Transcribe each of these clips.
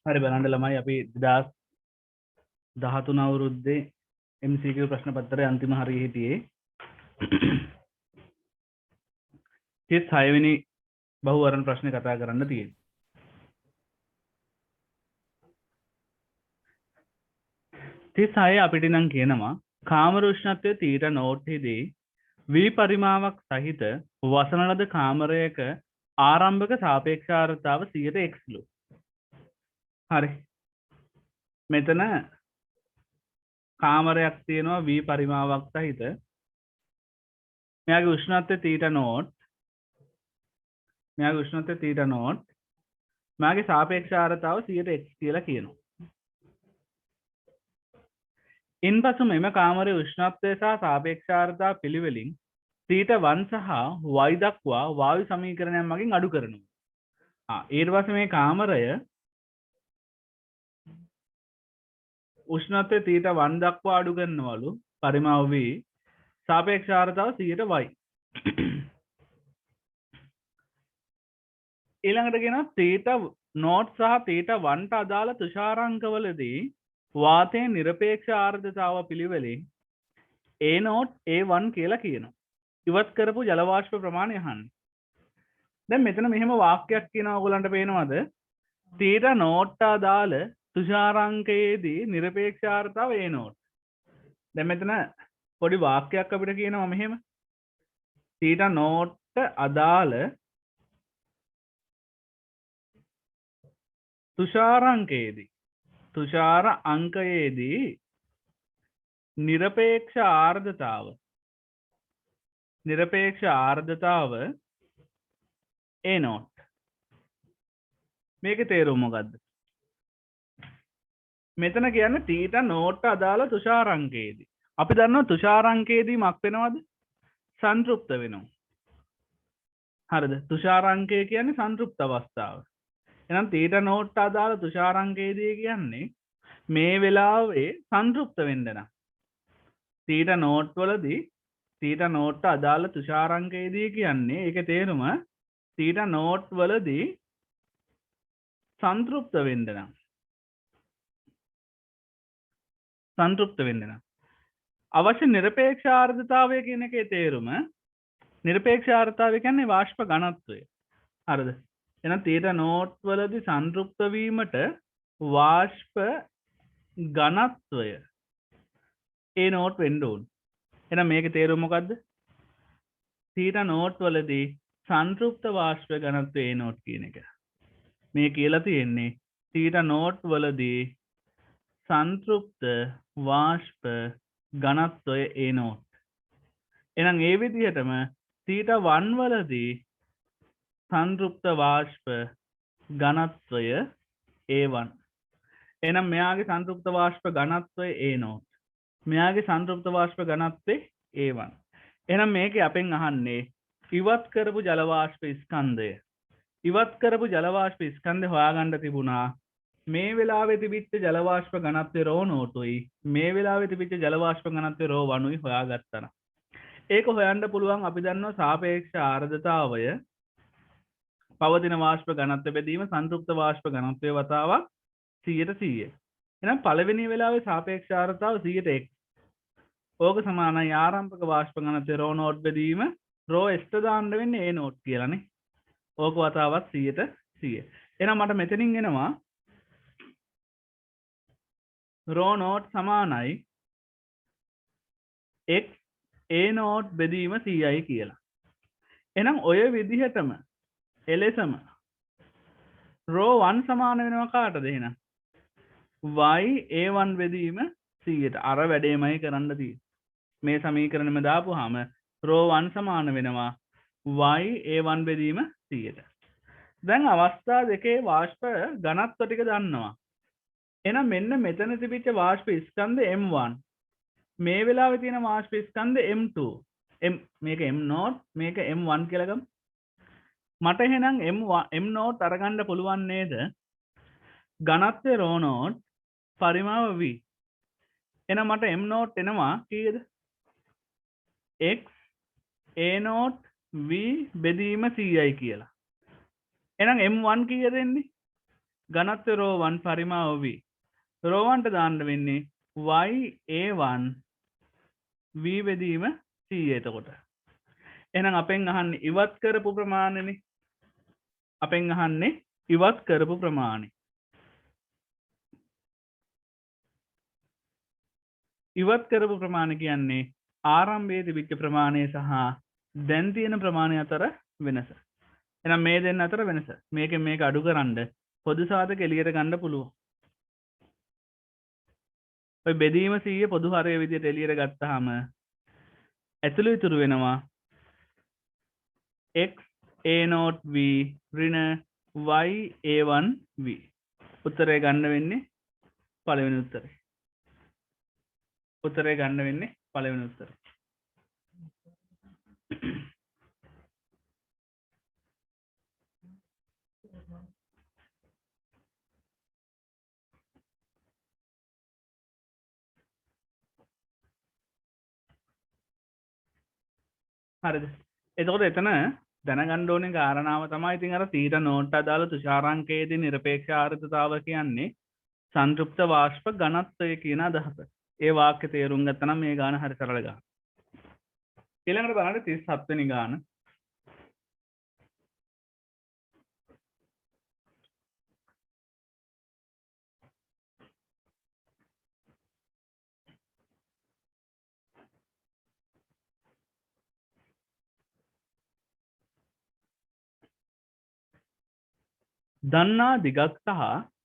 හරි බලන්න ළමයි අපි 2013 අවුරුද්දේ MCQ ප්‍රශ්න පත්‍රයේ අන්තිම හරිය හිටියේ 36 වෙනි බහුවරණ ප්‍රශ්නේ කතා කරන්න තියෙන්නේ. 36 අපිට නම් කියනවා කාමර උෂ්ණත්වය තීට නෝට්හිදී V පරිමාවක් සහිත වසන ලද කාමරයක ආරම්භක සාපේක්ෂාර්ථතාව 100x ලු. හරි. මෙතන කාමරයක් තියෙනවා V පරිමාවක් සහිත. මෙයාගේ උෂ්ණත්වය තීට නෝට්. මෙයාගේ උෂ්ණත්වය තීට නෝට්. මෙයාගේ සාපේක්ෂාර්ථතාව 100x කියලා කියනවා. ඉන්පසු මෙම කාමරයේ උෂ්ණත්වය සහ සාපේක්ෂාර්ථතාව පිළිවෙලින් θ1 සහ y දක්වා වායු සමීකරණයක් මගින් අඩු කරනවා. ඊට පස්සේ මේ කාමරය උෂ්ණත්වය θ1 දක්වා අඩු කරනවලු පරිමාව v සාපේක්ෂාර්ථතාව 100y. ඊළඟට කියනවා θ0 සහ θ1ට අදාළ තුෂාරාංකවලදී වාතයේ නිරපේක්ෂ ආර්ද්‍රතාව පිළිවෙලින් A0 A1 කියලා කියනවා. ඉවත් කරපු ජල වාෂ්ප ප්‍රමාණය අහන්න. දැන් මෙතන මෙහෙම වාක්‍යයක් කියනවා ඔයගලන්ට පේනවද? θ0 ට අදාළ තුෂාරාංකයේදී නිරපේක්ෂ ආර්ද්‍රතාව A0. දැන් මෙතන පොඩි වාක්‍යයක් අපිට කියනවා මෙහෙම. θ0 ට අදාළ තුෂාරාංකයේදී තුෂාර අංකයේදී නිරපේක්ෂ ආර්ද්‍රතාව A0. මේකේ තේරුම මොකද්ද? මෙතන කියන්නේ θ0 ට අදාළ තුෂාරාංකයේදී අපි දන්නවා තුෂාරාංකයේදී මක් වෙනවද? සංතෘප්ත වෙනවා. හරිද? තුෂාරාංකය කියන්නේ සංතෘප්ත අවස්ථාව. එහෙනම් θ0 ට අදාළ තුෂාරාංකයේදී කියන්නේ මේ වෙලාවේ සංතෘප්ත වෙන්න නම් θ0 වලදී θ0 ට අදාළ තුෂාරාංකයේදී කියන්නේ ඒකේ තේරුම θ0 වලදී සංතෘප්ත වෙන්න නම් අවශ්‍ය නිරපේක්ෂ ආර්ද්‍රතාවය කියන එකේ තේරුම නිරපේක්ෂ ආර්ද්‍රතාවය කියන්නේ වාෂ්ප ඝනත්වය. හරිද? එහෙනම් θ0 වලදී සංතෘප්ත වීමට වාෂ්ප ඝනත්වය A0 වෙන්න ඕන. එහෙනම් මේකේ තේරුම මොකද්ද? θ0 වලදී සංතෘප්ත වාෂ්ප ඝනත්වය A0 කියන එක. මේ කියලා තියෙන්නේ θ0 වලදී සංතෘප්ත වාෂ්ප ඝනත්වය A0. එහෙනම් ඒ විදිහටම θ1 වලදී සංතෘප්ත වාෂ්ප ඝනත්වය A1. එහෙනම් මෙයාගේ සංතෘප්ත වාෂ්ප ඝනත්වය A0. මෙයාගේ සංතෘප්ත වාෂ්ප ඝනත්වය A1. එහෙනම් මේකේ අපෙන් අහන්නේ ඉවත් කරපු ජල වාෂ්ප ස්කන්ධය. ඉවත් කරපු ජල වාෂ්ප ස්කන්ධය හොයාගන්න තිබුණා. මේ වෙලාවේ තිබිච්ච ජල වාෂ්ප ඝනත්වය ρ0 උයි. මේ වෙලාවේ තිබිච්ච ජල වාෂ්ප ඝනත්වය ρ1 උයි හොයාගත්තා නම්. ඒක හොයන්න පුළුවන් අපි දන්නවා සාපේක්ෂ ආර්ද්‍රතාවය පවතින වාෂ්ප ඝනත්වය බෙදීම සංතෘප්ත වාෂ්ප ඝනත්වය වතාවක් 100%. එහෙනම් පළවෙනි වෙලාවේ සාපේක්ෂ ආර්ද්‍රතාව 100x. ඕක සමානයි ආරම්භක වාෂ්ප ඝනත්වය ρ0 බෙදීම ρs ට දාන්න වෙන්නේ A0 කියලානේ. ඕක වතාවක් 100ට 100. එහෙනම් මට මෙතනින් එනවා ρ0 සමානයි x A0 බෙදීම 100යි කියලා. එහෙනම් ඔය විදිහටම එලෙසම ρ1 සමාන වෙනවා කාටද එහෙනම්? y A1 බෙදීම 100ට. අර වැඩේමයි කරන්න තියෙන්නේ. මේ සමීකරණෙම දාපුවාම ρ1 සමාන වෙනවා y A1 බෙදීම 100ට. දැන් අවස්ථා දෙකේ වාෂ්ප ඝනත්ව ටික දන්නවා. එහෙනම් මෙන්න මෙතන තිබිච්ච වාෂ්ප ස්කන්ධ M1. මේ වෙලාවේ තියෙන වාෂ්ප ස්කන්ධ M2. මේක M0 මේක M1 කියලා ගමු. මට එහෙනම් M0 අරගන්න පුළුවන් නේද? ඝනත්වය ρ0 පරිමාව v. එහෙනම් මට M0 එනවා කීයද? x A0 v බෙදීම 100යි කියලා. එහෙනම් M1 කීයද එන්නේ? ඝනත්වය ρ1 පරිමාව v. ρ1 ට දාන්න වෙන්නේ ya1 v බෙදීම c එතකොට. එහෙනම් අපෙන් අහන්නේ ඉවත් කරපු ප්‍රමාණයනේ. අපෙන් අහන්නේ ඉවත් කරපු ප්‍රමාණය. ඉවත් කරපු ප්‍රමාණය කියන්නේ ආරම්භයේ තිබිච්ච ප්‍රමාණය සහ දැන් තියෙන ප්‍රමාණය අතර වෙනස. එහෙනම් මේ දෙන්න අතර වෙනස. මේකෙන් මේක අඩු කරන්න පොදු සාධක එළියට ගන්න පුළුවන්. ඔය බෙදීම 100 පොදු හරය විදිහට එළියට ගත්තාම ඇතුළු ඉතුරු වෙනවා x a0v ඍණ y a1v. උත්තරය ගන්න වෙන්නේ පළවෙනි උත්තරේ. උත්තරය ගන්න වෙන්නේ පළවෙනි උත්තරේ. හරිද? එතකොට එතන දැනගන්න ඕනේ කාරණාව තමයි ඉතින් අර තීට නෝට්ට අදාළ තුෂාරාංකයේදී නිරපේක්ෂ ආර්ද්‍රතාව කියන්නේ සංතෘප්ත වාෂ්ප ඝනත්වය කියන අදහස. ඒ වාක්‍ය තේරුම් ගත්තා නම් මේ ගාන හරි සරල ගාන. ඊළඟට බලන්න 37 වෙනි ගාන. දන්නා දිගක් සහ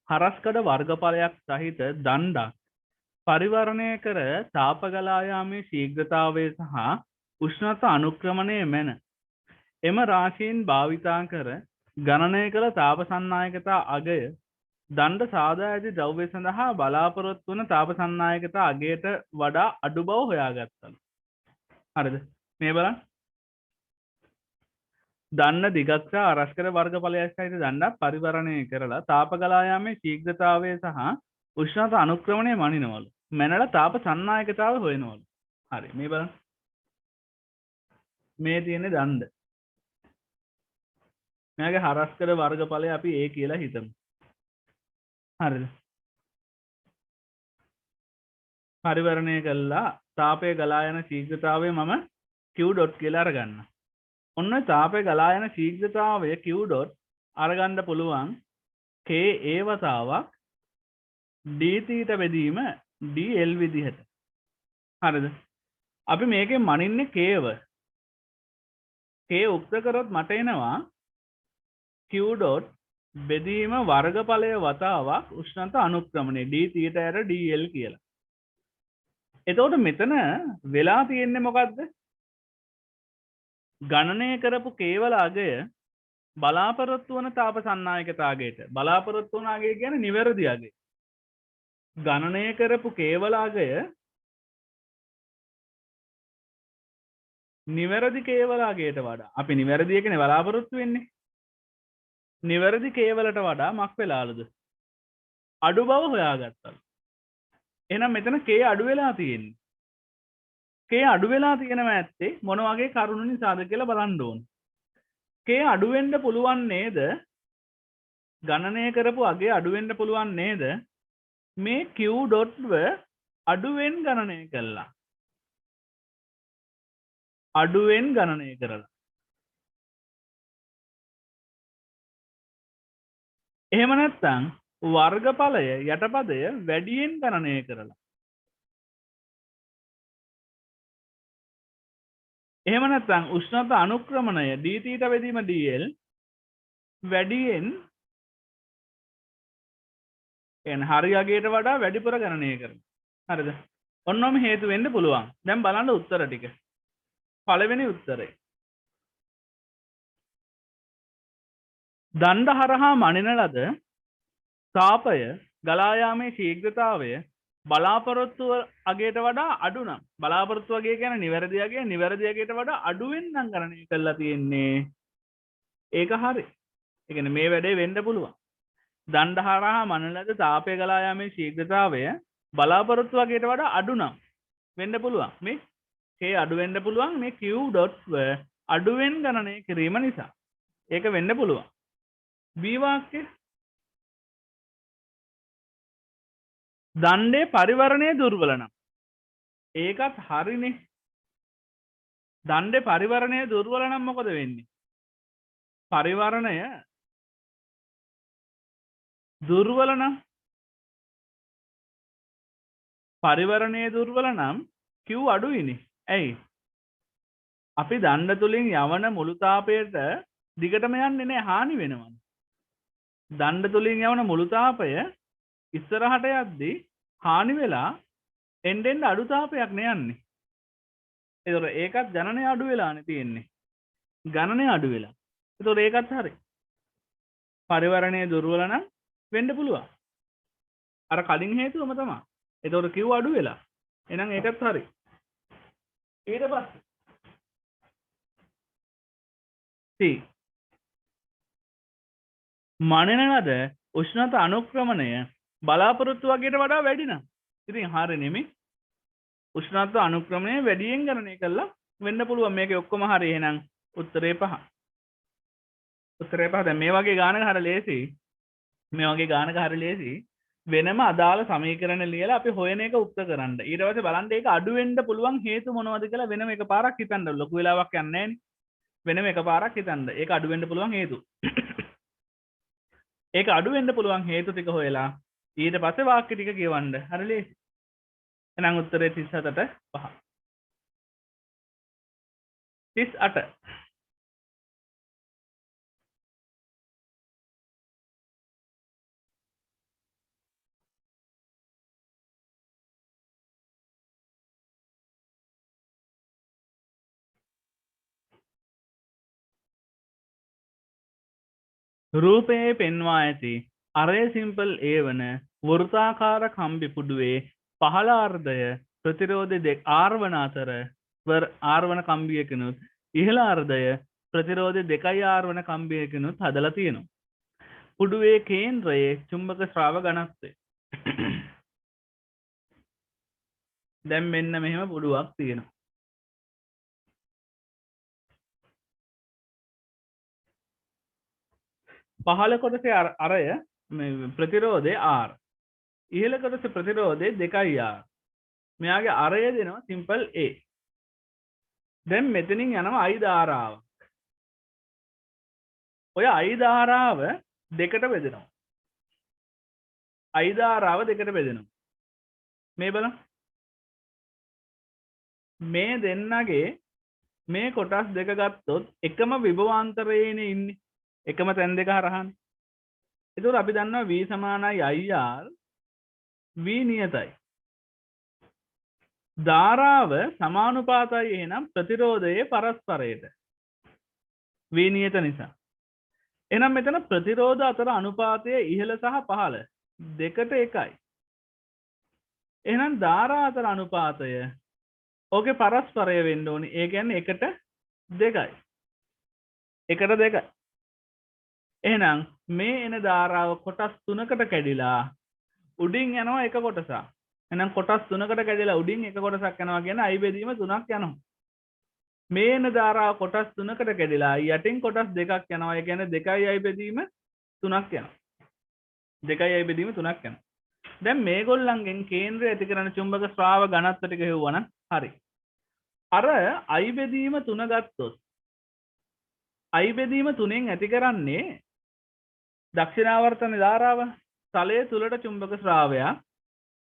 හරස්කඩ වර්ගඵලයක් සහිත දණ්ඩක් පරිවර්ණය කර තාප ගලා යාමේ ශීඝ්‍රතාවය සහ උෂ්ණත්ව අනුක්‍රමණය මෙන එම රාශීන් භාවිතා කර ගණනය කළ තාප සන්නායකතා අගය දණ්ඩ සාදා ඇති ද්‍රව්‍ය සඳහා බලාපොරොත්තු වන තාප සන්නායකතා අගයට වඩා අඩු බව හොයාගත්තලු. හරිද? මේ බලන්න. දන්න දිගක් අරස්කර වර්ගඵලයක් සහිත දණ්ඩක් පරිවර්ණය කරලා තාප ගලා යාමේ ශීඝ්‍රතාවය සහ උෂ්ණත්ව අනුක්‍රමණය මනිනවලු. මැනලා තාප සන්නායකතාව හොයනවලු. හරි මේ බලන්න. මේ තියෙන්නේ දණ්ඩ. මෙයාගේ හරස්කර වර්ගඵලය අපි A කියලා හිතමු. හරිද? පරිවර්ණය කළා තාපය ගලා යන ශීඝ්‍රතාවය මම q ඩොට් කියලා අරගන්න. ඔන්න තාපය ගලා යන ශීඝ්‍රතාවය q ඩොට් අරගන්න පුළුවන් k a වතාවක් d θ බෙදීම dl විදිහට. හරිද? අපි මේකෙන් මනින්නේ k ව. k උක්ත කරොත් මට එනවා q ඩොට් බෙදීම වර්ගඵලය වතාවක් උෂ්ණත්ව අනුක්‍රමණය d θ ඇර dl කියලා. එතකොට මෙතන වෙලා තියෙන්නේ මොකද්ද? ගණනය කරපු කේවල අගය බලාපොරොත්තු වන තාප සන්නායකතාවයට බලාපොරොත්තු වන අගය කියන්නේ නිවැරදි අගය. ගණනය කරපු කේවල අගය නිවැරදි කේවල අගයට වඩා අපි නිවැරදි එකනේ බලාපොරොත්තු වෙන්නේ. නිවැරදි කේවලට වඩා මක් වෙලාලුද? අඩු බව හොයාගත්තා. එහෙනම් මෙතන k අඩු වෙලා තියෙන්නේ. k අඩු වෙලා තියෙනවා ඇත්තේ මොන වගේ කරුණු නිසාද කියලා බලන්න ඕන. k අඩු වෙන්න පුළුවන් නේද? ගණනය කරපු අගේ අඩු වෙන්න පුළුවන් නේද? මේ q ඩොට් ව අඩුවෙන් ගණනය කළා. අඩුවෙන් ගණනය කරලා. එහෙම නැත්නම් වර්ගඵලය යටපදය වැඩියෙන් ගණනය කරලා. එහෙම නැත්නම් උෂ්ණත්ව අනුක්‍රමණය d θ බෙදීම dl වැඩියෙන් එන හරි අගයට වඩා වැඩිපුර ගණනය කරනවා. හරිද? ඔන්නෝම හේතු වෙන්න පුළුවන්. දැන් බලන්න උත්තර ටික. පළවෙනි උත්තරය. දණ්ඩ හරහා මනින ලද තාපය ගලා යාමේ ශීඝ්‍රතාවය බලාපොරොත්තු අගයට වඩා අඩු නම් බලාපොරොත්තු අගය කියන්නේ නිවැරදි අගය නිවැරදි අගයට වඩා අඩුවෙන් නම් ගණනය කරලා තියෙන්නේ. ඒක හරි. ඒ කියන්නේ මේ වැඩේ වෙන්න පුළුවන්. දණ්ඩ හරහා මනින ලද තාපය ගලා යාමේ ශීඝ්‍රතාවය බලාපොරොත්තු අගයට වඩා අඩු නම් වෙන්න පුළුවන්. මේ k අඩු වෙන්න පුළුවන් මේ q ඩොට් ව අඩුවෙන් ගණනය කිරීම නිසා. ඒක වෙන්න පුළුවන්. b වාක්‍යය දණ්ඩේ පරිවරණය දුර්වල නම් ඒකත් හරිනේ. දණ්ඩේ පරිවරණය දුර්වල නම් මොකද වෙන්නේ? පරිවරණය දුර්වල නම් පරිවරණය දුර්වල නම් Q අඩුයිනේ. ඇයි? අපි දණ්ඩ තුලින් යවන මුළු තාපයට දිගටම යන්නේ නැහැ, හානි වෙනවා. දණ්ඩ තුලින් යවන මුළු තාපය ඉස්සරහට යද්දී හානි වෙලා එන්නෙන් අඩු තාපයක් නේ යන්නේ. ඒතකොට ඒකත් ගණනය අඩු වෙලානේ තියෙන්නේ. ගණනය අඩු වෙලා. ඒතකොට ඒකත් හරි. පරිවරණය දුර්වල නම් වෙන්න පුළුවන්. අර කලින් හේතුවම තමයි. ඒතකොට Q අඩු වෙලා. එහෙනම් ඒකත් හරි. ඊට පස්සේ C මනින ලද උෂ්ණතා අනුක්‍රමණය බලාපොරොත්තු වගේට වඩා වැඩි නම් ඉතින් හරිය නෙමෙයි. උෂ්ණතා අනුක්‍රමණය වැඩියෙන් ගණනය කළා වෙන්න පුළුවන්. මේකේ ඔක්කොම හරි. එහෙනම් උත්තරේ 5. උත්තරේ 5. දැන් මේ වගේ ගානක හරිය ලේසි. මේ වගේ ගානක හරිය ලේසි. වෙනම අදාළ සමීකරණ ලියලා අපි හොයන එක උත්තර කරන්න. ඊට පස්සේ බලන්න ඒක අඩු වෙන්න පුළුවන් හේතු මොනවද කියලා වෙනම එකපාරක් හිතන්න. ලොකු වෙලාවක් යන්නේ නැහැ නේ. වෙනම එකපාරක් හිතන්න. ඒක අඩු වෙන්න පුළුවන් හේතු. ඒක අඩු වෙන්න පුළුවන් හේතු ටික හොයලා ඊට පස්සේ වාක්‍ය ටික කියවන්න. හරි ලේසි. එහෙනම් උත්තරේ 37ට 5. 38. රූපයේ පෙන්වා ඇති අරය සිම්පල් A වන වෘත්තාකාර කම්බි පුඩුවේ පහළ අර්ධය ප්‍රතිරෝධ R වන අතර R වන කම්බියකිනුත් ඉහළ අර්ධය ප්‍රතිරෝධ 2R වන කම්බියකිනුත් හදලා තියෙනවා. පුඩුවේ කේන්ද්‍රයේ චුම්බක ශ්‍රාව ඝනත්වය. දැන් මෙන්න මෙහෙම පුඩුවක් තියෙනවා. පහළ කොටසේ අරය ප්‍රතිරෝධය R. ඉහළ කොටසේ ප්‍රතිරෝධය 2R. මෙයාගේ අරය දෙනවා සිම්පල් A. දැන් මෙතනින් යනවා I ධාරාව. ඔය I ධාරාව දෙකට බෙදෙනවා. I ධාරාව දෙකට බෙදෙනවා. මේ බලන්න. මේ දෙන්නගේ මේ කොටස් දෙක ගත්තොත් එකම විභවාන්තරයේනේ ඉන්නේ. එකම තැන් දෙක හරහානේ. ඒතකොට අපි දන්නවා V සමානයි IR V නියතයි. ධාරාව සමානුපාතයි එහෙනම් ප්‍රතිරෝධයේ පරස්පරයට. V නියත නිසා. එහෙනම් මෙතන ප්‍රතිරෝධ අතර අනුපාතය ඉහළ සහ පහළ දෙකට එකයි. එහෙනම් ධාරා අතර අනුපාතය ඕකේ පරස්පරය වෙන්න ඕනේ. ඒ කියන්නේ 1:2යි. 1:2. එහෙනම් මේ එන ධාරාව කොටස් 3කට කැඩිලා උඩින් යනවා එක කොටසක්. එහෙනම් කොටස් 3කට කැඩිලා උඩින් එක කොටසක් යනවා කියන I බෙදීම 3ක් යනවා. මේ එන ධාරාව කොටස් 3කට කැඩිලා යටින් කොටස් 2ක් යනවා. ඒ කියන්නේ 2යි I බෙදීම 3ක් යනවා. 2යි I බෙදීම 3ක් යනවා. දැන් මේගොල්ලන්ගෙන් කේන්ද්‍රය ඇති කරන චුම්බක ශ්‍රාව ඝනත්ව ටික හෙව්වනම් හරි. අර I බෙදීම 3 ගත්තොත් I බෙදීම 3න් ඇති කරන්නේ දක්ෂිනාවර්තන ධාරාව තලයේ තුලට චුම්බක ශ්‍රාවයක්.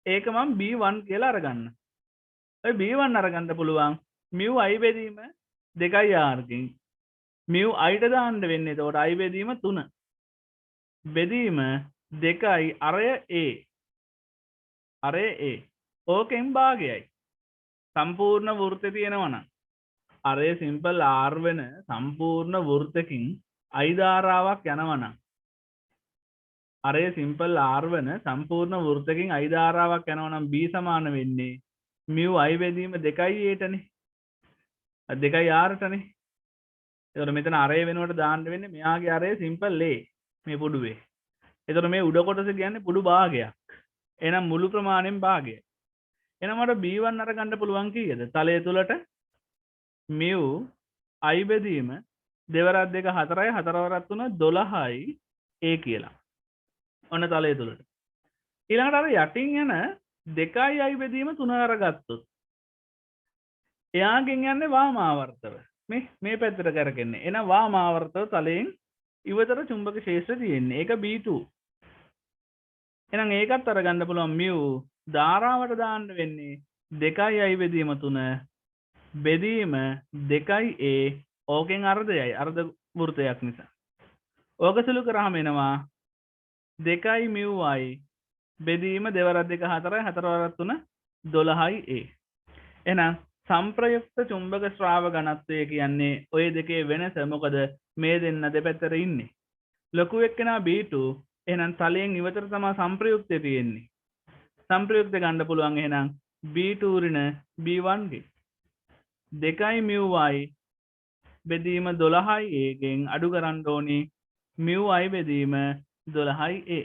ඒක මම B1 කියලා අරගන්න. ඔය B1 අරගන්න පුළුවන් mu I බෙදීම 2R කින් mu I ට දාන්න වෙන්නේ. එතකොට I බෙදීම 3 බෙදීම 2යි අරය A. අරය A. ඕකෙන් භාගයයි. සම්පූර්ණ වෘත්තය තියෙනවා නම් අරය සිම්පල් R වෙන සම්පූර්ණ වෘත්තකින් I ධාරාවක් යනවා නම් අරය සිම්පල් R වෙන සම්පූර්ණ වෘත්තකින් I ධාරාවක් යනවා නම් B සමාන වෙන්නේ mu I බෙදීම 2යි A ටනේ. 2යි R ටනේ. එතකොට මෙතන අරය වෙනුවට දාන්න වෙන්නේ මෙයාගේ අරය සිම්පල් A මේ පුඩුවේ. එතකොට මේ උඩ කොටස කියන්නේ පුඩු භාගයක්. එහෙනම් මුළු ප්‍රමාණයෙන් භාගය. එහෙනම් මට B1 අරගන්න පුළුවන් කීයද? තලය තුලට mu I බෙදීම 2 2 4යි 4 3 12යි A කියලා. ඔන්න තලය තුලට. ඊළඟට අර යටින් යන 2යි බෙදීම 3 අරගත්තොත් එයාගෙන් යන්නේ වාම ආවර්තව. මේ පැත්තට කරකෙන්නේ. එහෙනම් වාම ආවර්තව තලයෙන් ඉවතර චුම්බක ක්ෂේත්‍රය තියෙන්නේ. ඒක B2. එහෙනම් ඒකත් අරගන්න පුළුවන් mu ධාරාවට දාන්න වෙන්නේ 2යි බෙදීම 3 බෙදීම 2a ඕකෙන් අර්ධයයි. අර්ධ වෘතයක් නිසා. ඕක සුළු කරාම එනවා 2 mu y බෙදීම 2 වරක් 2 4යි 4 වරක් 3 12a. එහෙනම් සංප්‍රයුක්ත චුම්බක ශ්‍රාව ඝනත්වය කියන්නේ ඔය දෙකේ වෙනස. මොකද මේ දෙන්න දෙපැත්තට ඉන්නේ. ලොකු එක්කෙනා B2 එහෙනම් තලයෙන් ඉවතට තමයි සංප්‍රයුක්තය තියෙන්නේ. සංප්‍රයුක්ත ගන්න පුළුවන් එහෙනම් B2 ඍණ B1 ගේ 2 mu y බෙදීම 12a ගෙන් අඩු කරන්න ඕනි mu y බෙදීම 12a.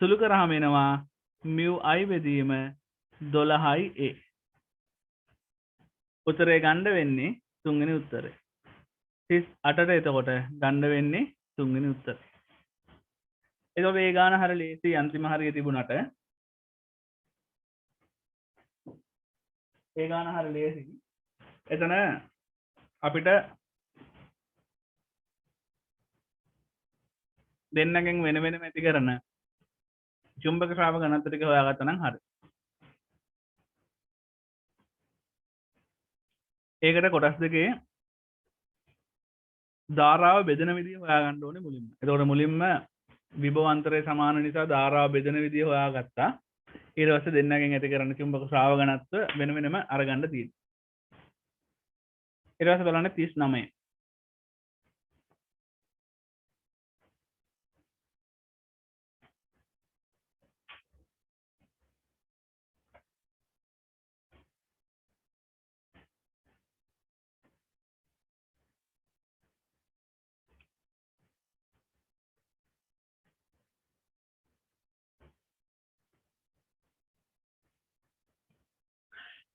සුළු කරාම එනවා mu y බෙදීම 12a. උත්තරේ ගන්න වෙන්නේ තුන්වෙනි උත්තරේ. 38ට එතකොට ගන්න වෙන්නේ තුන්වෙනි උත්තරේ. ඒක මේ ගාන හරිය ලේසි අන්තිම හරිය තිබුණාට ඒ ගාන හරිය ලේසි. එතන අපිට දෙන්නගෙන් වෙන වෙනම ඇති කරන චුම්බක ශ්‍රාව ඝනත්ව ටික හොයාගත්තා නම් හරි. ඒකට කොටස් දෙකේ ධාරාව බෙදෙන විදිය හොයාගන්න ඕනේ මුලින්ම. එතකොට මුලින්ම විභව අන්තරය සමාන නිසා ධාරාව බෙදෙන විදිය හොයාගත්තා. ඊට පස්සේ දෙන්නගෙන් ඇති කරන චුම්බක ශ්‍රාව ඝනත්ව වෙන වෙනම අරගන්න තියෙනවා. ඊට පස්සේ බලන්න 39.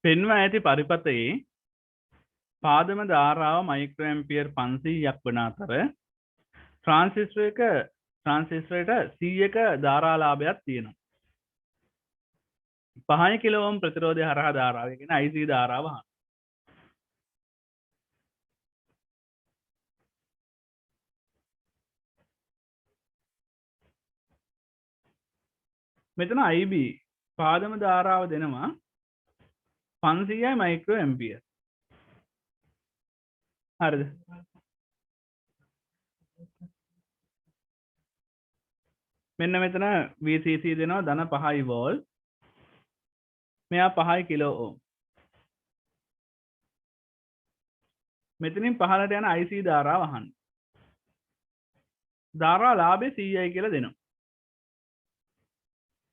පෙන්වා ඇති පරිපතයේ පාදම ධාරාව මයික්‍රෝ ඇම්පියර් 500ක් වන අතර ට්‍රාන්සිස්ටරයක ට්‍රාන්සිස්ටරයට 100ක ධාරාලාභයක් තියෙනවා. 5 කිලෝ ඕම් ප්‍රතිරෝධය හරහා ධාරාව කියන්නේ IC ධාරාව අහන්න. මෙතන IB පාදම ධාරාව දෙනවා 500යි මයික්‍රෝ ඇම්පියර්. හරිද? මෙන්න මෙතන VCC දෙනවා ධන 5යි වෝල්ට්. මෙයා 5 කිලෝ ඕම්. මෙතනින් පහළට යන IC ධාරාව අහන්න. ධාරා ලාභය 100යි කියලා දෙනවා.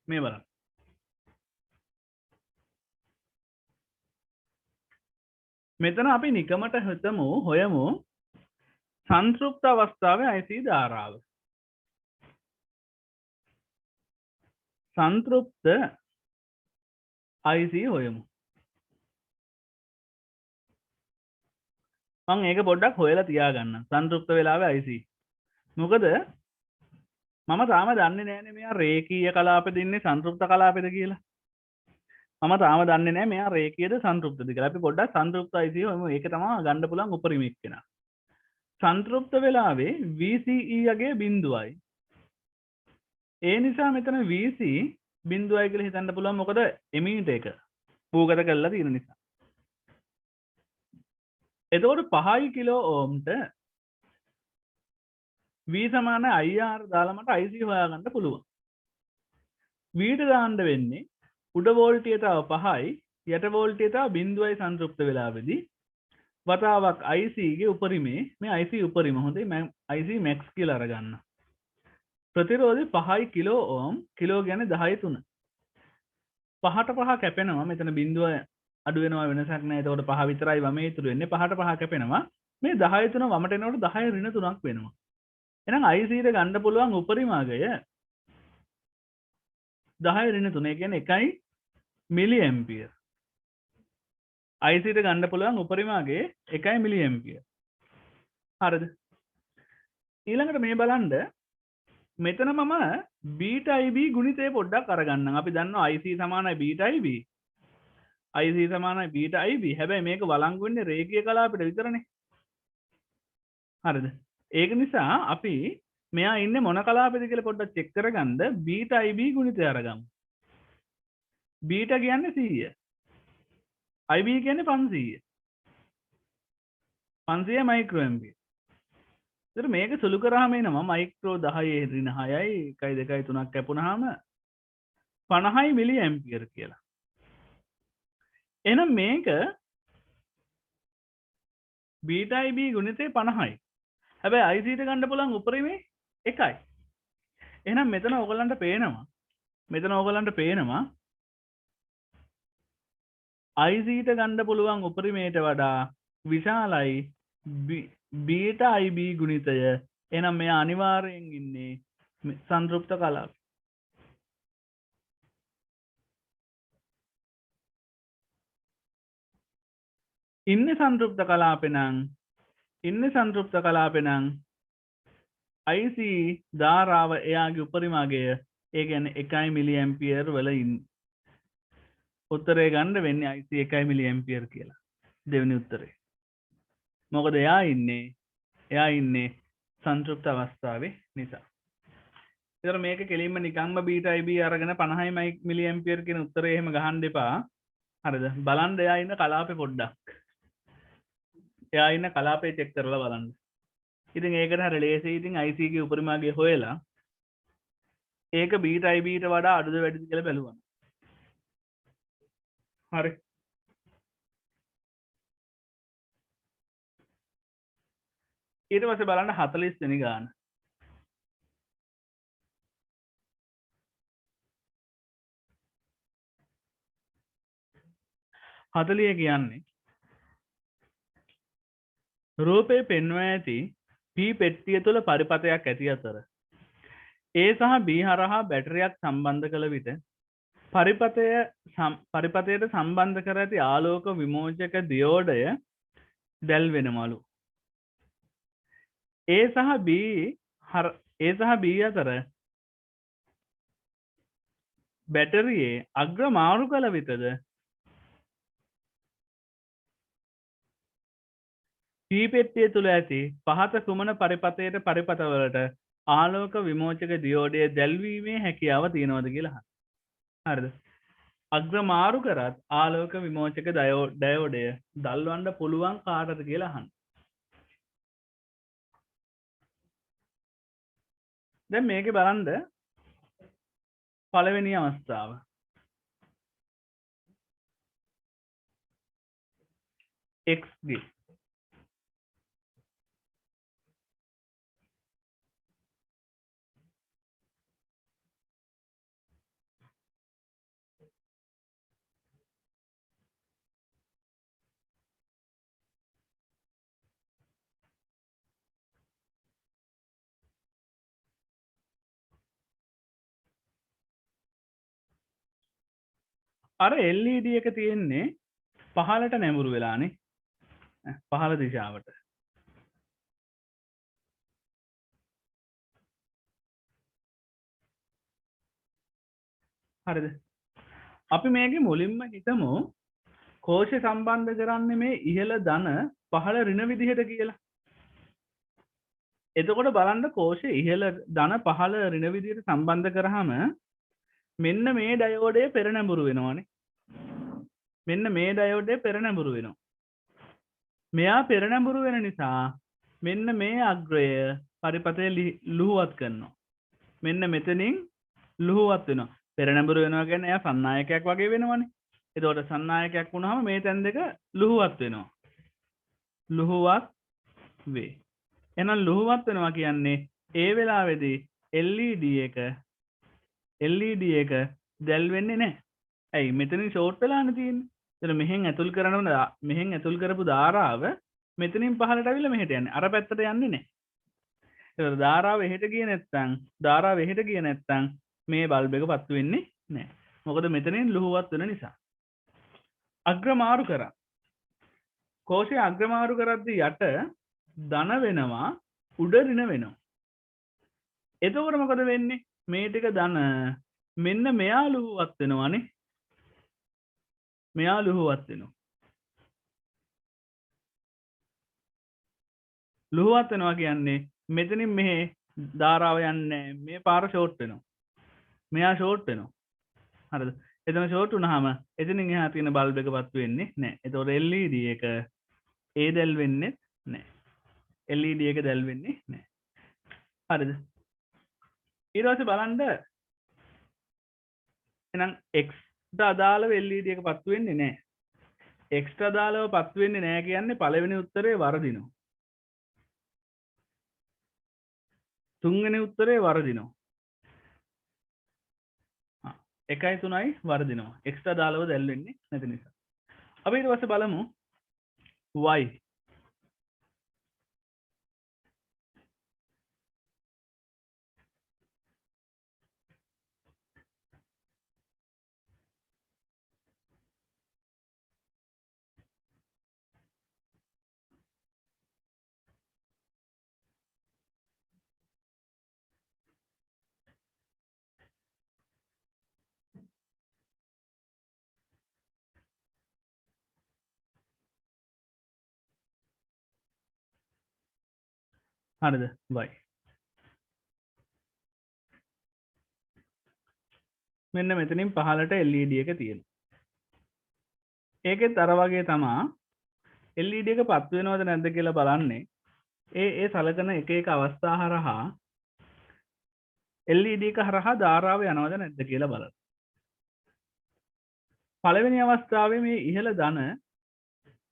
මේ බලන්න. මෙතන අපි නිකමට හොයමු සංතෘප්ත අවස්ථාවේ IC ධාරාව. සංතෘප්ත IC හොයමු. මම ඒක පොඩ්ඩක් හොයලා තියාගන්න. සංතෘප්ත වෙලාවේ IC. මොකද මම තාම දන්නේ නැහැනේ මෙයා රේඛීය කලාපෙද ඉන්නේ සංතෘප්ත කලාපෙද කියලා. මම තාම දන්නේ නැහැ මෙයා රේඛීයද සංතෘප්තද කියලා. අපි පොඩ්ඩක් සංතෘප්ත IC හොයමු. ඒක තමයි ගන්න පුළුවන් උපරිම එක්කෙනා. සංතෘප්ත වෙලාවේ VCE යගේ බිඳුවයි. ඒ නිසා මෙතන VC බිඳුවයි කියලා හිතන්න පුළුවන්. මොකද එමීට එක භූගත කරලා තියෙන නිසා. එතකොට 5 කිලෝ ඕම්ට V සමාන IR දාලා මට IC හොයාගන්න පුළුවන්. V ට දාන්න වෙන්නේ උඩ වෝල්ටිය තව 5යි යට වෝල්ටිය තව 0යි සංතෘප්ත වෙලාවේදී වතාවක් IC ගේ උපරිමේ මේ IC උපරිම හොඳයි මම IC max කියලා අරගන්න. ප්‍රතිරෝධය 5 කිලෝ ඕම් කිලෝ කියන්නේ 10/3. 5ට 5 කැපෙනවා මෙතන බිඳුව අඩු වෙනවා වෙනසක් නැහැ. එතකොට 5 විතරයි වමේ ඉතුරු වෙන්නේ. 5ට 5 කැපෙනවා. මේ 10/3 වමට එනකොට 10 ඍණ 3ක් වෙනවා. එහෙනම් IC ට ගන්න පුළුවන් උපරිම අගය 10 ඍණ 3. ඒ කියන්නේ 1 මිලි ඇම්පියර්. IC ට ගන්න පුළුවන් උපරිම අගය 1 මිලි ඇම්පියර්. හරිද? ඊළඟට මේ බලන්න මෙතන මම බීටා IB ගුණිතය පොඩ්ඩක් අරගන්නම්. අපි දන්නවා IC සමානයි බීටා IB. IC සමානයි බීටා IB. හැබැයි මේක වළංගු වෙන්නේ රේඛීය කලාපයට විතරනේ. හරිද? ඒක නිසා අපි මෙයා ඉන්නේ මොන කලාපෙද කියලා පොඩ්ඩක් චෙක් කරගන්න බීටා IB ගුණිතය අරගමු. බීටා කියන්නේ 100. IB කියන්නේ 500. 500 මයික්‍රෝ ඇම්පියර්. ඒතර මේක සුළු කරාම එනවා මයික්‍රෝ 10 ඍණ 6යි 1 2 3ක් කැපුණාම 50 මිලි ඇම්පියර් කියලා. එහෙනම් මේක බීටා IB ගුණිතේ 50යි. හැබැයි IC ට ගන්න පුළුවන් උපරිමේ 1යි. එහෙනම් මෙතන ඔයගලන්ට පේනවා IC ට ගන්න පුළුවන් උපරිමයට වඩා විශාලයි බීටා IB ගුණිතය. එහෙනම් මෙයා අනිවාර්යෙන් ඉන්නේ සංතෘප්ත කලාපේ. ඉන්නේ සංතෘප්ත කලාපේ නම් IC ධාරාව එයාගේ උපරිම අගය ඒ කියන්නේ 1 මිලි ඇම්පියර් වල ඉන්නේ. උත්තරේ ගන්න වෙන්නේ IC 1 මිලි ඇම්පියර් කියලා. දෙවෙනි උත්තරේ. මොකද එයා ඉන්නේ සංතෘප්ත අවස්ථාවේ නිසා. ඒතර මේක කෙලින්ම නිකම්ම බීටා IB අරගෙන 50 මිලි ඇම්පියර් කියන උත්තරේ එහෙම ගහන්න එපා. හරිද? බලන්න එයා ඉන්න කලාපේ පොඩ්ඩක්. එයා ඉන්න කලාපේ චෙක් කරලා බලන්න. ඉතින් ඒකට හරිය ලේසි. ඉතින් IC ගේ උපරිමාගේ හොයලා ඒක බීටා IB ට වඩා අඩුද වැඩිද කියලා බලුවා. හරි. ඊට පස්සේ බලන්න 40 වෙනි ගාන. 40 කියන්නේ රූපේ පෙන්වා ඇති P පෙට්ටිය තුළ පරිපථයක් ඇති අතර A සහ B හරහා බැටරියක් සම්බන්ධ කළ විට පරිපථයට සම්බන්ධ කර ඇති ආලෝක විමෝචක දියෝඩය දැල් වෙනවලු. A සහ B අතර බැටරියේ අග්‍ර මාරු කළ විටද P පෙට්ටිය තුළ ඇති පහත කුමන පරිපථයට පරිපථවලට ආලෝක විමෝචක දියෝඩය දැල්වීමේ හැකියාව තියෙනවද කියලා අහන්න. හරිද? අග්‍ර මාරු කරත් ආලෝක විමෝචක ඩයෝඩය දල්වන්න පුළුවන් කාටද කියලා අහන්න. දැන් මේකේ බලන්න පළවෙනි අවස්ථාව. XG අර LED එක තියෙන්නේ පහළට නැඹුරු වෙලානේ. පහළ දිශාවට. හරිද? අපි මේකේ මුලින්ම හිතමු කෝෂය සම්බන්ධ කරන්නේ මේ ඉහළ ධන පහළ ඍණ විදිහට කියලා. එතකොට බලන්න කෝෂය ඉහළ ධන පහළ ඍණ විදිහට සම්බන්ධ කරාම මෙන්න මේ ඩයෝඩය පෙරනැඹුරු වෙනවානේ. මෙන්න මේ ඩයෝඩය පෙරනැඹුරු වෙනවා. මෙයා පෙරනැඹුරු වෙන නිසා මෙන්න මේ අග්‍රය පරිපථය ලුහුවත් කරනවා. මෙන්න මෙතනින් ලුහුවත් වෙනවා. පෙරනැඹුරු වෙනවා කියන්නේ එයා සන්නායකයක් වගේ වෙනවනේ. එතකොට සන්නායකයක් වුණාම මේ තැන් දෙක ලුහුවත් වෙනවා. ලුහුවත් වේ. එහෙනම් ලුහුවත් වෙනවා කියන්නේ ඒ වෙලාවේදී LED එක දැල් වෙන්නේ නැහැ. ඇයි මෙතනින් ෂෝට් වෙලානේ තියෙන්නේ. එතන මෙහෙන් ඇතුල් කරපු ධාරාව මෙතනින් පහළට අවිලා මෙහෙට යන්නේ. අර පැත්තට යන්නේ නැහැ. ඒතර ධාරාව එහෙට ගියේ නැත්නම් මේ බල්බ් එක පත්තු වෙන්නේ නැහැ. මොකද මෙතනින් ලුහුවත් වෙන නිසා. අග්‍රමාරු කරා. කෝෂය අග්‍රමාරු කරද්දී යට ධන වෙනවා උඩ ඍණ වෙනවා. එතකොට මොකද වෙන්නේ? මේ ටික ධන මෙන්න මෙයා ලුහුවත් වෙනවනේ. මෙයා ලුහුවත් වෙනවා. ලුහුවත් වෙනවා කියන්නේ මෙතනින් මෙහෙ ධාරාව යන්නේ මේ පාර ෂෝට් වෙනවා. මෙයා ෂෝට් වෙනවා. හරිද? එතන ෂෝට් වුණාම එතනින් එහා තියෙන බල්බ් එකපත් වෙන්නේ නැහැ. එතකොට LED එක ඒ දැල් වෙන්නේ නැහැ. LED එක දැල් වෙන්නේ නැහැ. හරිද? ඊට පස්සේ බලන්න එහෙනම් X ට අදාළව LED එක පත් වෙන්නේ නැහැ. X ට අදාළව පත් වෙන්නේ නැහැ කියන්නේ පළවෙනි උත්තරේ වරදිනවා. තුන්වෙනි උත්තරේ වරදිනවා. 1යි 3යි වරදිනවා. X ට අදාළව දැල් වෙන්නේ නැති නිසා. අපි ඊට පස්සේ බලමු y. හරිද? y. මෙන්න මෙතනින් පහළට LED එක තියෙනවා. ඒකෙත් අර වගේ තමා LED එක පත් වෙනවද නැද්ද කියලා බලන්නේ ඒ සලකන එක එක අවස්ථා හරහා LED එක හරහා ධාරාව යනවද නැද්ද කියලා බලන්න. පළවෙනි අවස්ථාවේ මේ ඉහළ ධන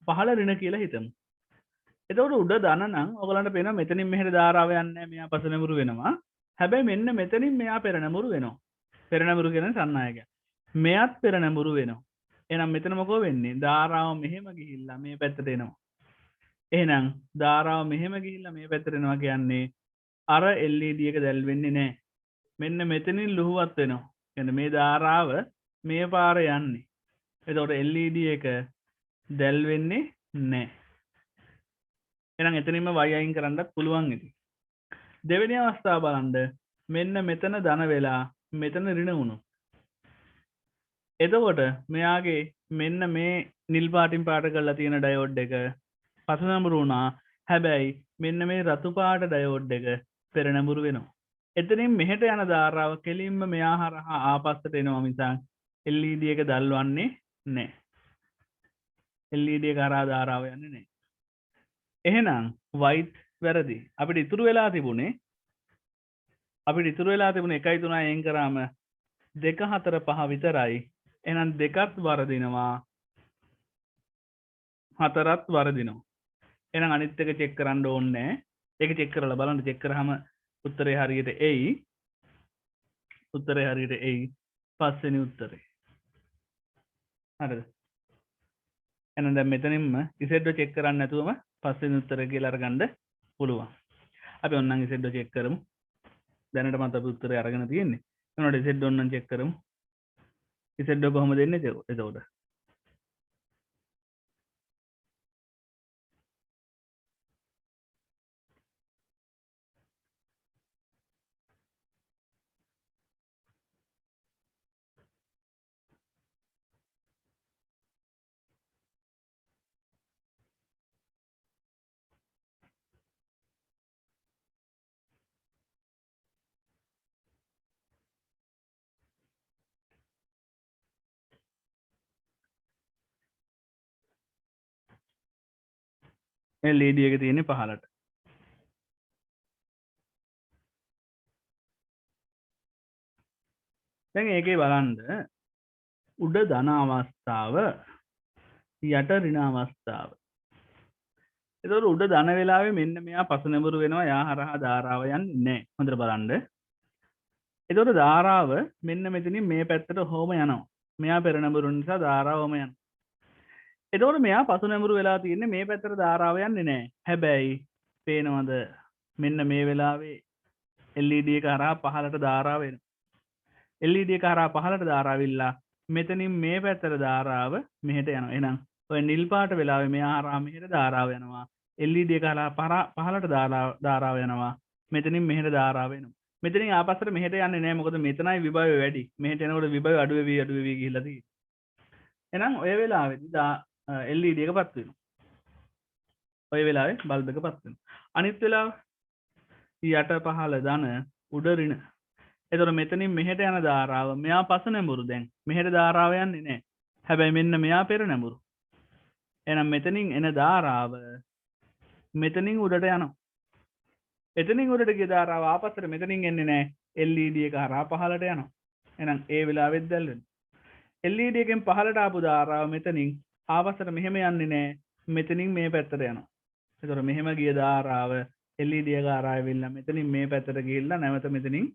පහළ ඍණ කියලා හිතමු. එතකොට උඩ ධන නම් ඔයගලන්ට පේනවා මෙතනින් මෙහෙට ධාරාව යන්නේ නැහැ. මෙයා පසනමුරු වෙනවා. හැබැයි මෙන්න මෙතනින් මෙයා පෙරනමුරු වෙනවා. පෙරනමුරු කියන්නේ සන්නායකය. මෙයත් පෙරනමුරු වෙනවා. එහෙනම් මෙතන මොකෝ වෙන්නේ? ධාරාව මෙහෙම ගිහිල්ලා මේ පැත්තට එනවා. එහෙනම් ධාරාව මෙහෙම ගිහිල්ලා මේ පැත්තට එනවා කියන්නේ අර LED එක දැල් වෙන්නේ නැහැ. මෙන්න මෙතනින් ලුහුවත් වෙනවා. කියන්නේ මේ ධාරාව මේ පාරේ යන්නේ. එතකොට LED එක දැල් වෙන්නේ නැහැ. එහෙනම් එතනින්ම y අයින් කරන්නත් පුළුවන් ඉතින්. දෙවෙනි අවස්ථාව බලන්න මෙන්න මෙතන ධන වෙලා මෙතන ඍණ වුණොත්. එතකොට මෙයාගේ මෙන්න මේ නිල් පාටින් පාට කරලා තියෙන ඩයෝඩ් එක පසනඹුරු වුණා. හැබැයි මෙන්න මේ රතු පාට ඩයෝඩ් එක පෙරනඹුරු වෙනවා. එතනින් මෙහෙට යන ධාරාව කෙලින්ම මෙයා හරහා ආපස්සට එනවා මිසක් LED එක දැල්වන්නේ නැහැ. LED එක හරහා ධාරාව යන්නේ නැහැ. එහෙනම් white වැරදි. අපිට ඉතුරු වෙලා තිබුණේ 1යි 3යි අයින් කරාම 2 4 5 විතරයි. එහෙනම් 2ත් වරදිනවා 4ත් වරදිනවා. එහෙනම් අනිත් එක චෙක් කරන්න ඕනේ නැහැ. ඒක චෙක් කරලා බලන්න. චෙක් කරාම උත්තරේ හරියට එයි. උත්තරේ හරියට එයි. පස්වෙනි උත්තරේ. හරිද? එහෙනම් දැන් මෙතනින්ම Z චෙක් කරන්න නැතුවම පස්වෙනි උත්තරේ කියලා අරගන්න පුළුවන්. අපි ඔන්නම් Z චෙක් කරමු. දැනටමත් අපි උත්තරේ අරගෙන තියෙන්නේ. එනකොට Z ඔන්නම් චෙක් කරමු. Z කොහොමද එන්නේ එතකොට? මේ LED එක තියෙන්නේ පහළට. දැන් ඒකේ බලන්න උඩ ධන අවස්ථාව යට ඍණ අවස්ථාව. එතකොට උඩ ධන වෙලාවේ මෙන්න මෙයා පසනඹුරු වෙනවා. යා හරහා ධාරාව යන්නේ නැහැ. හොඳට බලන්න. එතකොට ධාරාව මෙන්න මෙතනින් මේ පැත්තට හොම යනවා. මෙයා පෙරනඹුරු නිසා ධාරාවම යනවා. එතකොට මෙයා පසුනැඹුරු වෙලා තියෙන්නේ මේ පැත්තට ධාරාව යන්නේ නැහැ. හැබැයි පේනවද මෙන්න මේ වෙලාවේ LED එක හරහා පහළට ධාරාව එනවා. LED එක හරහා පහළට ධාරාවිල්ලා මෙතනින් මේ පැත්තට ධාරාව මෙහෙට යනවා. එහෙනම් ඔය නිල් පාට වෙලාවේ මෙයා හරහා මෙහෙට ධාරාව යනවා. LED එක හරහා පහළට ධාරාව යනවා. මෙතනින් මෙහෙට ධාරාව එනවා. මෙතනින් ආපස්සට මෙහෙට යන්නේ නැහැ මොකද මෙතනයි විභවය වැඩි. මෙහෙට එනකොට විභවය අඩු වෙවි ගිහිල්ලා තියෙන්නේ. එහෙනම් ඔය වෙලාවේදී LED එකපත් වෙනවා. ඔය වෙලාවේ බල්බ් එකපත් වෙනවා. අනිත් වෙලාව යට පහළ ධන උඩ ඍණ. එතකොට මෙතනින් මෙහෙට යන ධාරාව මෙයා පස නැඹුරු දැන්. මෙහෙට ධාරාව යන්නේ නැහැ. හැබැයි මෙන්න මෙයා පෙර නැඹුරු. එහෙනම් මෙතනින් එන ධාරාව මෙතනින් උඩට යනවා. එතනින් උඩට ගිය ධාරාව ආපස්සට මෙතනින් එන්නේ නැහැ. LED එක හරහා පහළට යනවා. එහෙනම් ඒ වෙලාවෙත් දැල් වෙනවා. LED එකෙන් පහළට ආපු ධාරාව මෙතනින් ආපස්සට මෙහෙම යන්නේ නැහැ. මෙතනින් මේ පැත්තට යනවා. එතකොට මෙහෙම ගිය ධාරාව LED එක හරහා ඇවිල්ලා මෙතනින් මේ පැත්තට ගිහිල්ලා නැවත මෙතනින්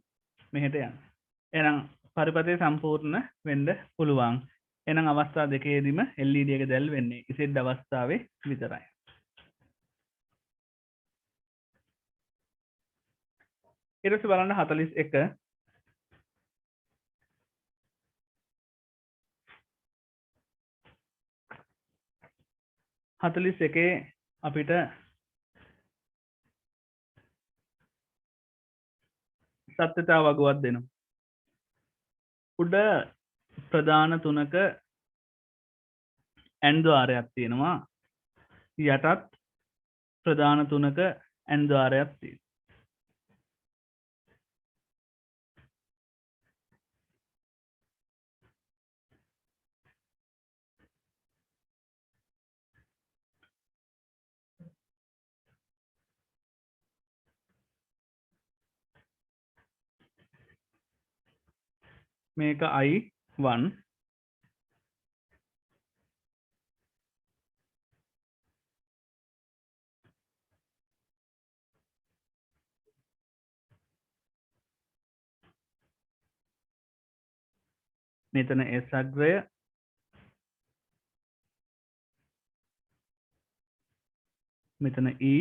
මෙහෙට යනවා. එහෙනම් පරිපථය සම්පූර්ණ වෙන්න පුළුවන්. එහෙනම් අවස්ථා දෙකේදීම LED එක දැල් වෙන්නේ ඉසෙඩ් අවස්ථාවේ විතරයි. ඊට පස්සේ බලන්න 41 41 අපිට සත්‍යතාව වගුවක් දෙනවා. උඩ ප්‍රධාන තුනක ඇන් ద్వාරයක් තියෙනවා. යටත් ප්‍රධාන තුනක ඇන් ద్వාරයක් තියෙනවා. මේක I1 මෙතන S අග්‍රය මෙතන E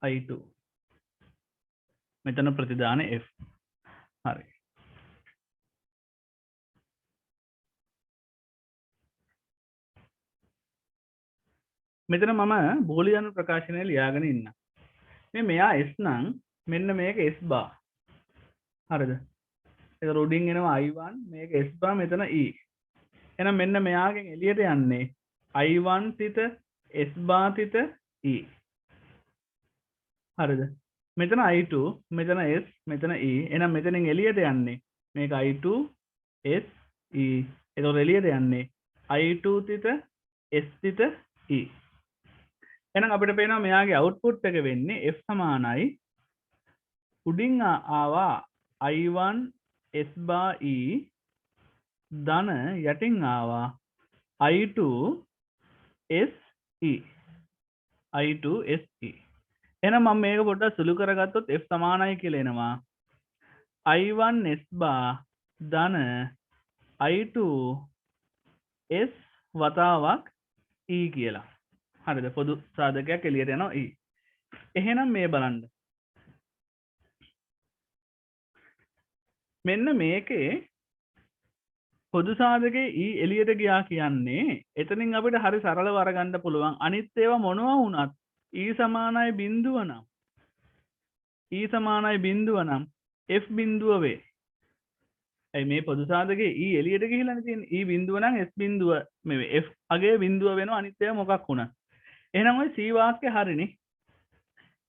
I2 මෙතන ප්‍රතිදාන F. හරි. මෙතන මම බෝලියන් ප්‍රකාශනය ලියාගෙන ඉන්න. මෙයා S නම් මෙන්න මේක S bar. හරිද? ඒක රෝඩින් එනවා I1 මේක S bar මෙතන E. එහෙනම් මෙන්න මෙයාගෙන් එළියට යන්නේ I1 තිත S bar තිත E. හරිද? මෙතන I2 මෙතන S මෙතන E. එහෙනම් මෙතනින් එළියට යන්නේ මේක I2 S E. ඒක එළියට යන්නේ I2 තිත S තිත E. එහෙනම් අපිට පේනවා මෙයාගේ අවුට්පුට් එක වෙන්නේ F සමානයි උඩින් ආවා I1 S bar E ධන යටින් ආවා I2 S E. I2 S E. එහෙනම් මම මේක පොඩ්ඩක් සුළු කරගත්තොත් F සමානයි කියලා එනවා I1 S bar ධන I2 S වතාවක් E කියලා. හරිද? පොදු සාධකයක් එළියට යනවා E. එහෙනම් මේ බලන්න. මෙන්න මේකේ පොදු සාධකයේ E එළියට ගියා කියන්නේ එතනින් අපිට හරි සරලව අරගන්න පුළුවන්. අනිත් ඒවා මොනවා වුණත් E සමානයි බිඳුව නම් E සමානයි බිඳුව නම් F බිඳුව වේ. ඇයි මේ පොදු සාධකයේ E එළියට ගිහිල්ලානේ තියෙන්නේ. E බිඳුව නම් S බිඳුව මේ F අගේ බිඳුව වෙනවා අනිත් ඒවා මොකක් වුණත්. එහෙනම් ওই C වාක්‍ය හරිනේ.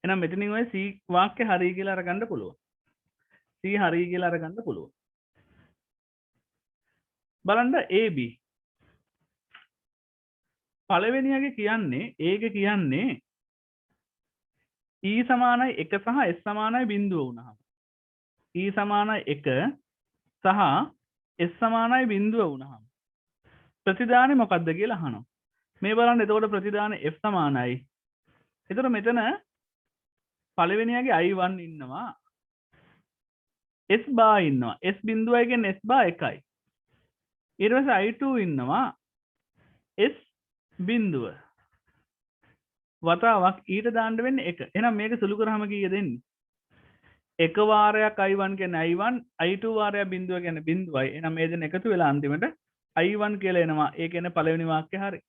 එහෙනම් මෙතනින් ওই C වාක්‍ය හරි කියලා අරගන්න පුළුවන්. C හරි කියලා අරගන්න පුළුවන්. බලන්න AB. පළවෙනියගේ කියන්නේ A ගේ කියන්නේ E සමානයි 1 සහ S සමානයි බිඳුව වුණාම. E සමානයි 1 සහ S සමානයි බිඳුව වුණාම ප්‍රතිදානෙ මොකක්ද කියලා අහනවා. මේ බලන්න එතකොට ප්‍රතිදාන F සමානයි. එතකොට මෙතන පළවෙනියගේ I1 ඉන්නවා. S bar ඉන්නවා. S බිඳුවයි කියන්නේ S bar 1යි. ඊට පස්සේ I2 ඉන්නවා. S බිඳුව. වතාවක් ඊට දාන්න වෙන්නේ 1. එහෙනම් මේක සුළු කරාම කීයද එන්නේ? එක වාරයක් I1 කියන්නේ I1 I2 වාරයක් බිඳුව කියන්නේ බිඳුවයි. එහෙනම් මේ දෙන එකතු වෙලා අන්තිමට I1 කියලා එනවා. ඒ කියන්නේ පළවෙනි වාක්‍යය හරි.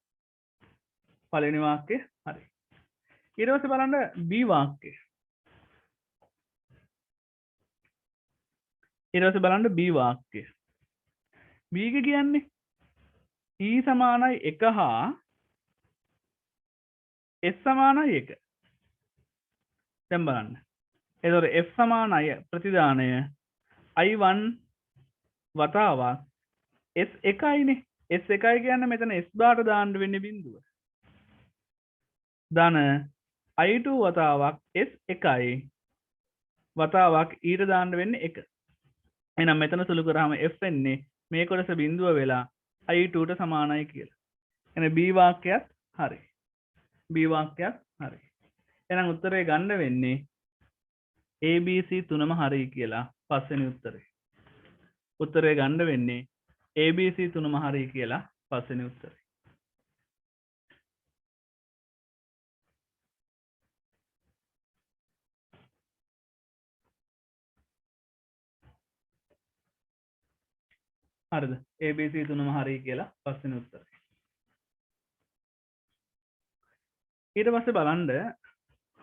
පළවෙනි වාක්‍යය හරි. ඊට පස්සේ බලන්න B වාක්‍යය. ඊට පස්සේ බලන්න B වාක්‍යය. B එක කියන්නේ E සමානයි 1 හා S සමානයි 1. දැන් බලන්න. එතකොට F සමානයි ප්‍රතිදානය I1 වතාවක් S එකයිනේ. S එකයි කියන්නේ මෙතන S බාට දාන්න වෙන්නේ බිඳුව. ධන I2 වතාවක් S එකයි වතාවක් ඊට දාන්න වෙන්නේ 1. එහෙනම් මෙතන සුළු කරාම F වෙන්නේ මේ කොටස බිඳුව වෙලා I2 ට සමානයි කියලා. එහෙනම් B වාක්‍යයත් හරි. B වාක්‍යයත් හරි. එහෙනම් උත්තරේ ගන්න වෙන්නේ ABC තුනම හරි කියලා පස්වෙනි උත්තරේ. උත්තරේ ගන්න වෙන්නේ ABC තුනම හරි කියලා පස්වෙනි උත්තරේ. හරිද? ABC තුනම හරි කියලා පස්වෙනි උත්තරේ. ඊට පස්සේ බලන්න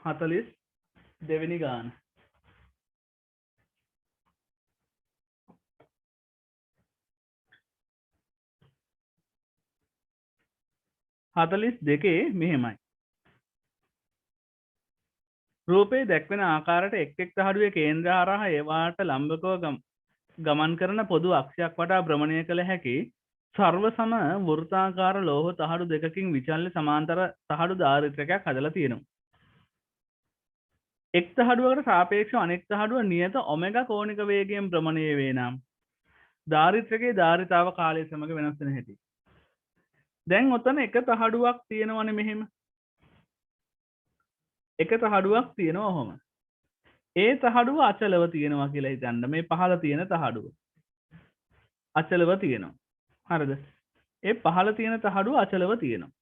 42 වෙනි ගාන. 42 මෙහෙමයි. රූපේ දැක්වෙන ආකාරයට එක් එක් තහඩුවේ කේන්ද්‍ර හරහා ඒවාට ලම්බකව ගමන් කරන පොදු අක්ෂයක් වටා භ්‍රමණය කළ හැකි සර්ව සම වෘත්තාකාර ලෝහ තහඩු දෙකකින් විචල්්‍ය සමාන්තර තහඩු ධාරිත්‍රකයක් හදලා තියෙනවා. එක් තහඩුවකට සාපේක්ෂව අනෙක් තහඩුව නියත ඔමෙගා කෝණික වේගයෙන් භ්‍රමණය වේ නම් ධාරිත්‍රකයේ ධාරිතාව කාලය සමග වෙනස් වෙන හැටි. දැන් ඔතන එක තහඩුවක් තියෙනවනේ මෙහෙම. එක තහඩුවක් තියෙනවා ඔහොම. ඒ තහඩුව අචලව තියෙනවා කියලා හිතන්න. මේ පහළ තියෙන තහඩුව අචලව තියෙනවා. හරිද? ඒ පහළ තියෙන තහඩුව අචලව තියෙනවා.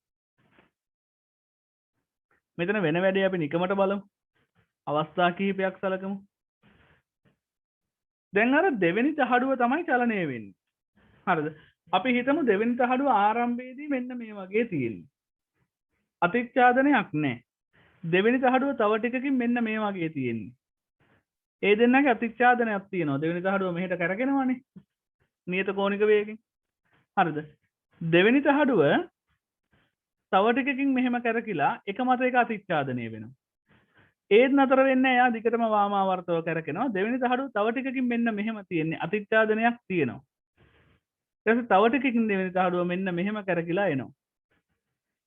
මෙතන වෙන වැඩේ අපි නිකමට බලමු. අවස්ථා කිහිපයක් සලකමු. දැන් අර දෙවෙනි තහඩුව තමයි චලනය වෙන්නේ. හරිද? අපි හිතමු දෙවෙනි තහඩුව ආරම්භයේදී මෙන්න මේ වගේ තියෙන්නේ. අතිච්ඡාදනයක් නැහැ. දෙවෙනි තහඩුව තව ටිකකින් මෙන්න මේ වගේ තියෙන්නේ. ඒ දෙන්නගේ අතිච්ඡාදනයක් තියෙනවා. දෙවෙනි තහඩුව මෙහෙට කරගෙනවනේ. නියත කෝණික වේගයෙන්. හරිද? දෙවෙනි තහඩුව තව ටිකකින් මෙහෙම කරකිලා එක මත එක අතිච්ඡාදනය වෙනවා. ඒත් නතර වෙන්නේ එයා දිගටම වාමාවර්තව කරකිනවා. දෙවෙනි තහඩුව තව ටිකකින් මෙන්න මෙහෙම තියෙන්නේ. අතිච්ඡාදනයක් තියෙනවා. ඊට පස්සේ තව ටිකකින් දෙවෙනි තහඩුව මෙන්න මෙහෙම කරකිලා එනවා.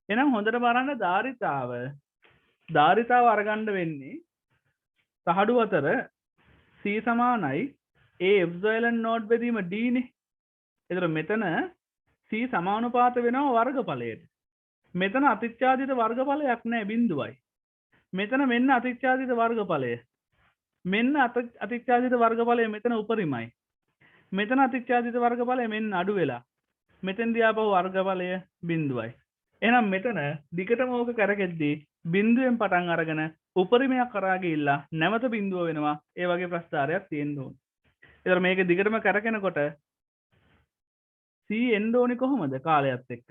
එහෙනම් හොඳට බලන්න ධාරිතාව අරගන්න වෙන්නේ තහඩුව අතර C සමානයි A එප්සිලන් නෝට් බෙදීම D නේ. ඒතර මෙතන C සමානුපාත වෙනවා වර්ගඵලයට. මෙතන අතිච්ඡාදිත වර්ගඵලයක් නැහැ බිඳුවයි. මෙතන මෙන්න අතිච්ඡාදිත වර්ගඵලය. මෙන්න අතිච්ඡාදිත වර්ගඵලය මෙතන උපරිමයි. මෙතන අතිච්ඡාදිත වර්ගඵලය මෙන්න අඩු වෙලා. මෙතෙන්දී ආපහු වර්ගඵලය බිඳුවයි. එහෙනම් මෙතන දිගටම ඕක කරගෙද්දී බිඳුවෙන් පටන් අරගෙන උපරිමයක් කරා ගිහිල්ලා නැවත බිඳුව වෙනවා. ඒ වගේ ප්‍රස්ථාරයක් තියෙන්න ඕනේ. ඒතර මේක දිගටම කරගෙනකොට C එන්න ඕනේ කොහොමද කාලයත් එක්ක?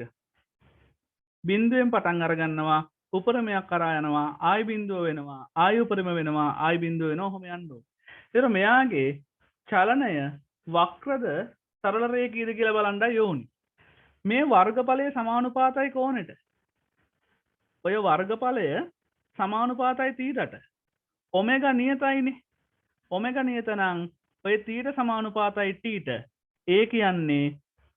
බිඳුවෙන් පටන් අරගන්නවා උපරිමයක් කරා යනවා ආයි බිඳුව වෙනවා ආයි උපරිම වෙනවා ආයි බිඳුව වෙනවා ඔහොම යන්න ඕනේ. ඒතර මෙයාගේ චලනය වක්‍රද සරල රේඛීයද කියලා බලන්නයි ඕනේ. මේ වර්ගඵලයේ සමානුපාතයි කෝණයට. ඔය වර්ගඵලය සමානුපාතයි තීටට. ඔමෙගා නියතයිනේ. ඔමෙගා නියත නම් ඔය තීට සමානුපාතයි ටීට. ඒ කියන්නේ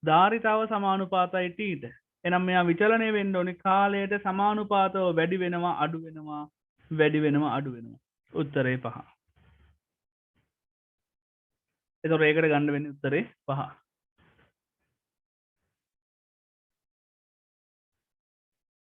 ධාරිතාව සමානුපාතයි ටීට. එහෙනම් මෙයා විචලනය වෙන්න ඕනේ කාලයට සමානුපාතව වැඩි වෙනවා අඩු වෙනවා වැඩි වෙනවා අඩු වෙනවා. උත්තරේ 5. ඒතකොට ඒකට ගන්න වෙන්නේ උත්තරේ 5.